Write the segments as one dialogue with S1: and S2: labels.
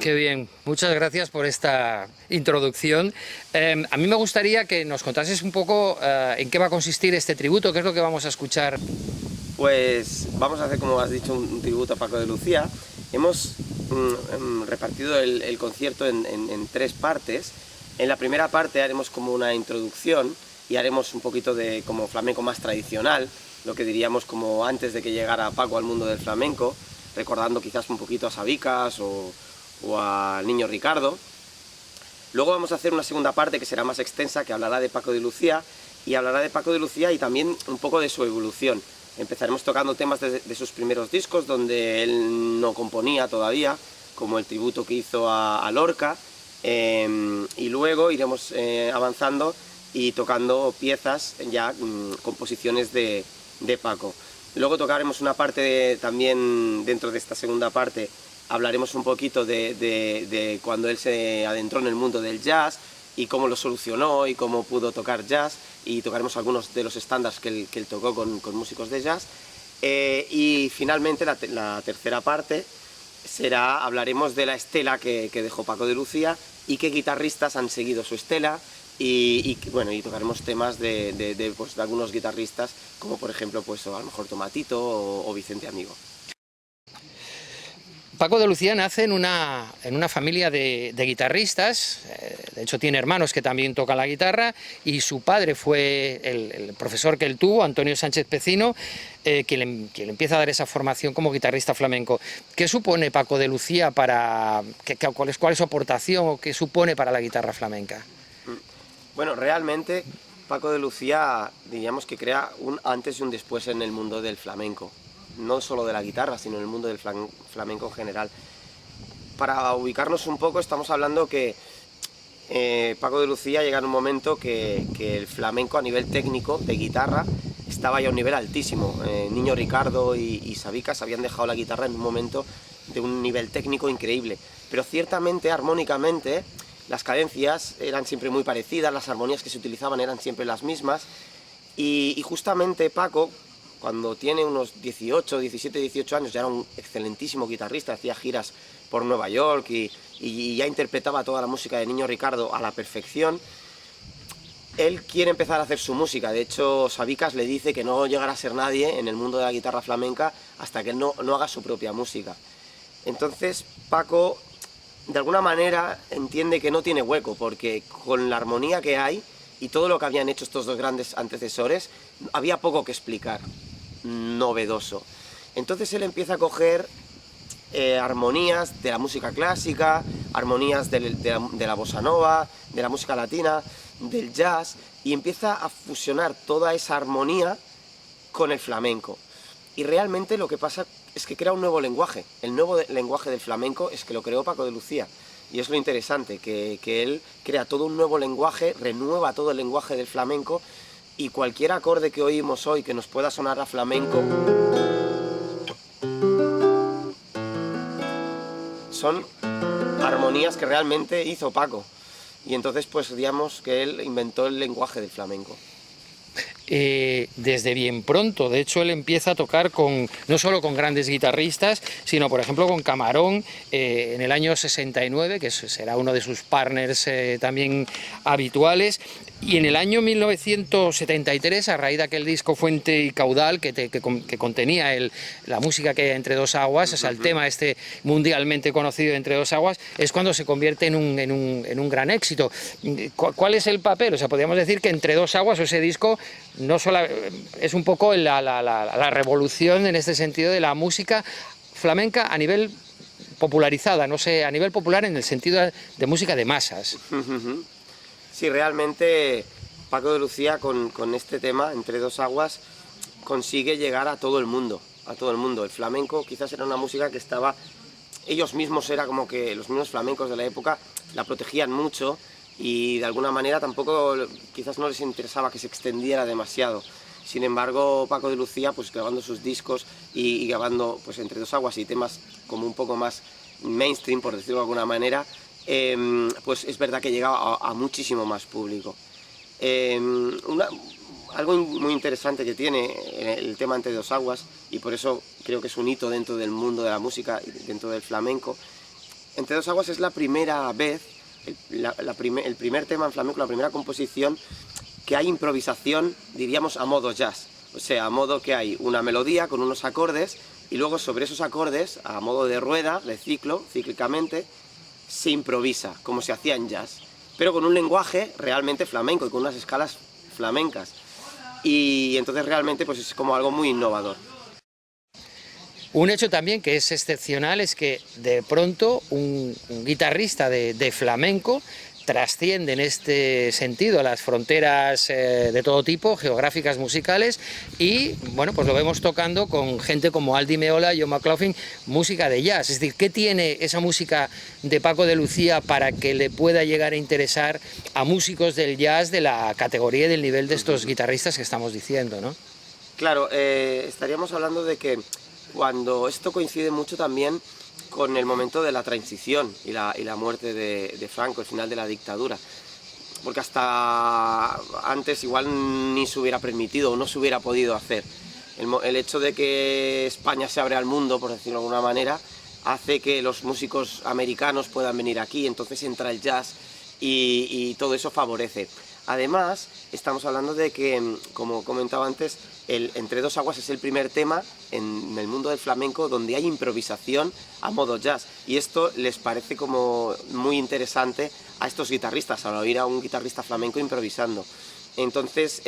S1: Qué bien, muchas gracias por esta introducción. A mí me gustaría que nos contases un poco en qué va a consistir este tributo, qué es lo que vamos a escuchar.
S2: Pues vamos a hacer, como has dicho, un tributo a Paco de Lucía. Hemos repartido el concierto en tres partes. En la primera parte haremos como una introducción y haremos un poquito de como flamenco más tradicional, lo que diríamos como antes de que llegara Paco al mundo del flamenco, recordando quizás un poquito a Sabicas o al Niño Ricardo. Luego vamos a hacer una segunda parte que será más extensa, que hablará de Paco de Lucía, y hablará de Paco de Lucía y también un poco de su evolución. Empezaremos tocando temas de sus primeros discos, donde él no componía todavía, como el tributo que hizo a Lorca, y luego iremos avanzando y tocando piezas, ya composiciones de Paco. Luego tocaremos una parte también dentro de esta segunda parte. Hablaremos un poquito de cuando él se adentró en el mundo del jazz y cómo lo solucionó y cómo pudo tocar jazz, y tocaremos algunos de los estándares que él tocó con músicos de jazz. Y finalmente la tercera parte hablaremos de la estela que dejó Paco de Lucía y qué guitarristas han seguido su estela, y tocaremos temas de algunos guitarristas, como por ejemplo pues, a lo mejor Tomatito o Vicente Amigo.
S1: Paco de Lucía nace en una familia de guitarristas, de hecho tiene hermanos que también tocan la guitarra, y su padre fue el profesor que él tuvo, Antonio Sánchez Pecino, quien le empieza a dar esa formación como guitarrista flamenco. ¿Qué supone Paco de Lucía cuál es su aportación o qué supone para la guitarra flamenca?
S2: Bueno, realmente Paco de Lucía diríamos que crea un antes y un después en el mundo del flamenco. No solo de la guitarra, sino en el mundo del flamenco en general. Para ubicarnos un poco, estamos hablando que Paco de Lucía llega en un momento que el flamenco a nivel técnico de guitarra estaba ya a un nivel altísimo. Niño Ricardo y Sabicas habían dejado la guitarra en un momento de un nivel técnico increíble, pero ciertamente armónicamente las cadencias eran siempre muy parecidas, las armonías que se utilizaban eran siempre las mismas, y justamente Paco, cuando tiene unos 17, 18 años, ya era un excelentísimo guitarrista, hacía giras por Nueva York y ya interpretaba toda la música de Niño Ricardo a la perfección. Él quiere empezar a hacer su música. De hecho, Sabicas le dice que no llegará a ser nadie en el mundo de la guitarra flamenca hasta que él no haga su propia música. Entonces Paco, de alguna manera, entiende que no tiene hueco, porque con la armonía que hay y todo lo que habían hecho estos dos grandes antecesores, había poco que explicar novedoso. Entonces él empieza a coger armonías de la música clásica, armonías de la bossa nova, de la música latina, del jazz, y empieza a fusionar toda esa armonía con el flamenco. Y realmente lo que pasa es que crea un nuevo lenguaje. El nuevo lenguaje del flamenco es que lo creó Paco de Lucía. Y es lo interesante, que él crea todo un nuevo lenguaje, renueva todo el lenguaje del flamenco, y cualquier acorde que oímos hoy que nos pueda sonar a flamenco son armonías que realmente hizo Paco. Y entonces pues digamos que él inventó el lenguaje del flamenco.
S1: Desde bien pronto, de hecho él empieza a tocar no solo con grandes guitarristas, sino por ejemplo con Camarón en el año 69, que será uno de sus partners también habituales, y en el año 1973, a raíz de aquel disco Fuente y Caudal que contenía la música que hay entre dos aguas, o sea, el tema este mundialmente conocido Entre dos aguas, es cuando se convierte en un gran éxito. ¿Cuál es el papel? O sea, podríamos decir que Entre dos aguas, o ese disco, no solo es un poco la revolución en este sentido de la música flamenca a nivel popularizada, no sé, a nivel popular en el sentido de música de masas.
S2: Sí, realmente Paco de Lucía con este tema, Entre dos aguas, consigue llegar a todo el mundo, El flamenco quizás era una música que estaba, ellos mismos, era como que los mismos flamencos de la época la protegían mucho, y de alguna manera tampoco, quizás no les interesaba que se extendiera demasiado. Sin embargo, Paco de Lucía, pues grabando sus discos y grabando pues Entre dos aguas y temas como un poco más mainstream, por decirlo de alguna manera, pues es verdad que llegaba a muchísimo más público. Algo muy interesante que tiene el tema Entre dos aguas, y por eso creo que es un hito dentro del mundo de la música y dentro del flamenco, Entre dos aguas es la primera vez, el primer tema en flamenco, la primera composición que hay improvisación, diríamos, a modo jazz. O sea, a modo que hay una melodía con unos acordes y luego sobre esos acordes, a modo de rueda, de ciclo, cíclicamente, se improvisa, como se hacía en jazz, pero con un lenguaje realmente flamenco y con unas escalas flamencas. Y entonces realmente pues es como algo muy innovador.
S1: Un hecho también que es excepcional es que de pronto un guitarrista de flamenco trasciende en este sentido las fronteras de todo tipo, geográficas, musicales, y bueno, pues lo vemos tocando con gente como Al Di Meola y John McLaughlin, música de jazz. Es decir, ¿qué tiene esa música de Paco de Lucía para que le pueda llegar a interesar a músicos del jazz de la categoría y del nivel de estos guitarristas que estamos diciendo, ¿no?
S2: Claro, estaríamos hablando de que cuando esto coincide mucho también con el momento de la transición y la muerte de Franco, el final de la dictadura, porque hasta antes igual ni se hubiera permitido o no se hubiera podido hacer. El hecho de que España se abre al mundo, por decirlo de alguna manera, hace que los músicos americanos puedan venir aquí, entonces entra el jazz y todo eso favorece. Además, estamos hablando de que, como comentaba antes, Entre dos aguas es el primer tema en el mundo del flamenco donde hay improvisación a modo jazz. Y esto les parece como muy interesante a estos guitarristas, al oír a un guitarrista flamenco improvisando. Entonces,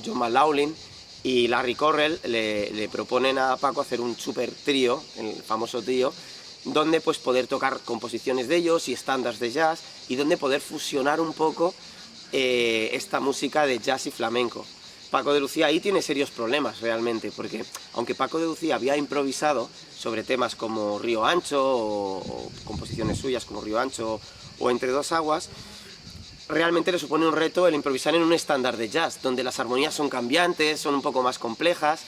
S2: John McLaughlin y Larry Correll le proponen a Paco hacer un super trío, el famoso trío, donde pues poder tocar composiciones de ellos y estándares de jazz y donde poder fusionar un poco esta música de jazz y flamenco. Paco de Lucía ahí tiene serios problemas realmente, porque aunque Paco de Lucía había improvisado sobre temas como Río Ancho o composiciones suyas como Río Ancho o Entre dos aguas, realmente le supone un reto el improvisar en un estándar de jazz, donde las armonías son cambiantes, son un poco más complejas,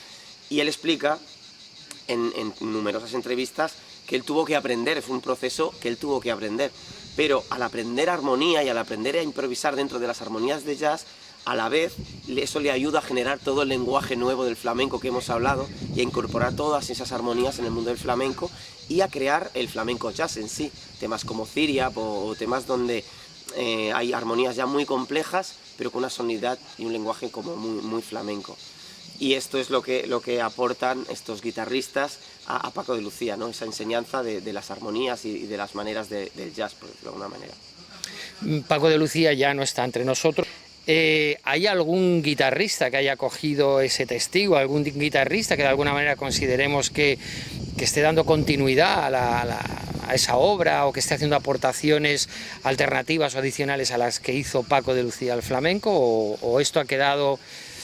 S2: y él explica en numerosas entrevistas que él tuvo que aprender, fue un proceso que él tuvo que aprender, pero al aprender armonía y al aprender a improvisar dentro de las armonías de jazz, a la vez eso le ayuda a generar todo el lenguaje nuevo del flamenco que hemos hablado y a incorporar todas esas armonías en el mundo del flamenco y a crear el flamenco jazz en sí, temas como Ciriap o temas donde hay armonías ya muy complejas pero con una sonoridad y un lenguaje como muy flamenco. Y esto es lo que aportan estos guitarristas a Paco de Lucía, ¿no? Esa enseñanza de las armonías y de las maneras del jazz, por decirlo de alguna manera.
S1: Paco de Lucía ya no está entre nosotros. ¿Hay algún guitarrista que haya cogido ese testigo, algún guitarrista que de alguna manera consideremos que esté dando continuidad a esa obra o que esté haciendo aportaciones alternativas o adicionales a las que hizo Paco de Lucía al flamenco, o esto ha quedado...?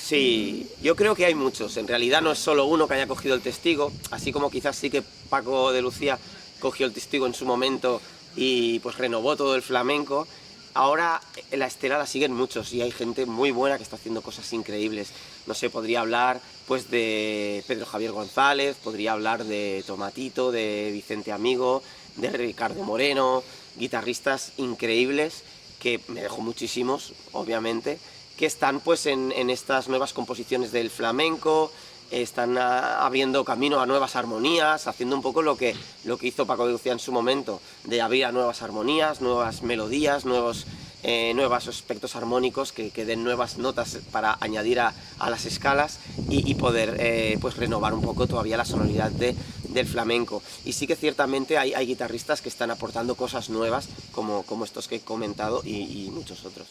S2: Sí, yo creo que hay muchos, en realidad no es solo uno que haya cogido el testigo, así como quizás sí que Paco de Lucía cogió el testigo en su momento y pues renovó todo el flamenco. Ahora la estela la siguen muchos y hay gente muy buena que está haciendo cosas increíbles. No sé, podría hablar pues de Pedro Javier González, podría hablar de Tomatito, de Vicente Amigo, de Ricardo Moreno, guitarristas increíbles que me dejo muchísimos, obviamente, que están pues en estas nuevas composiciones del flamenco, están abriendo camino a nuevas armonías, haciendo un poco lo que hizo Paco de Lucía en su momento, de abrir a nuevas armonías, nuevas melodías, nuevos aspectos armónicos que den nuevas notas para añadir a las escalas y poder pues renovar un poco todavía la sonoridad del flamenco. Y sí que ciertamente hay guitarristas que están aportando cosas nuevas como estos que he comentado y muchos otros.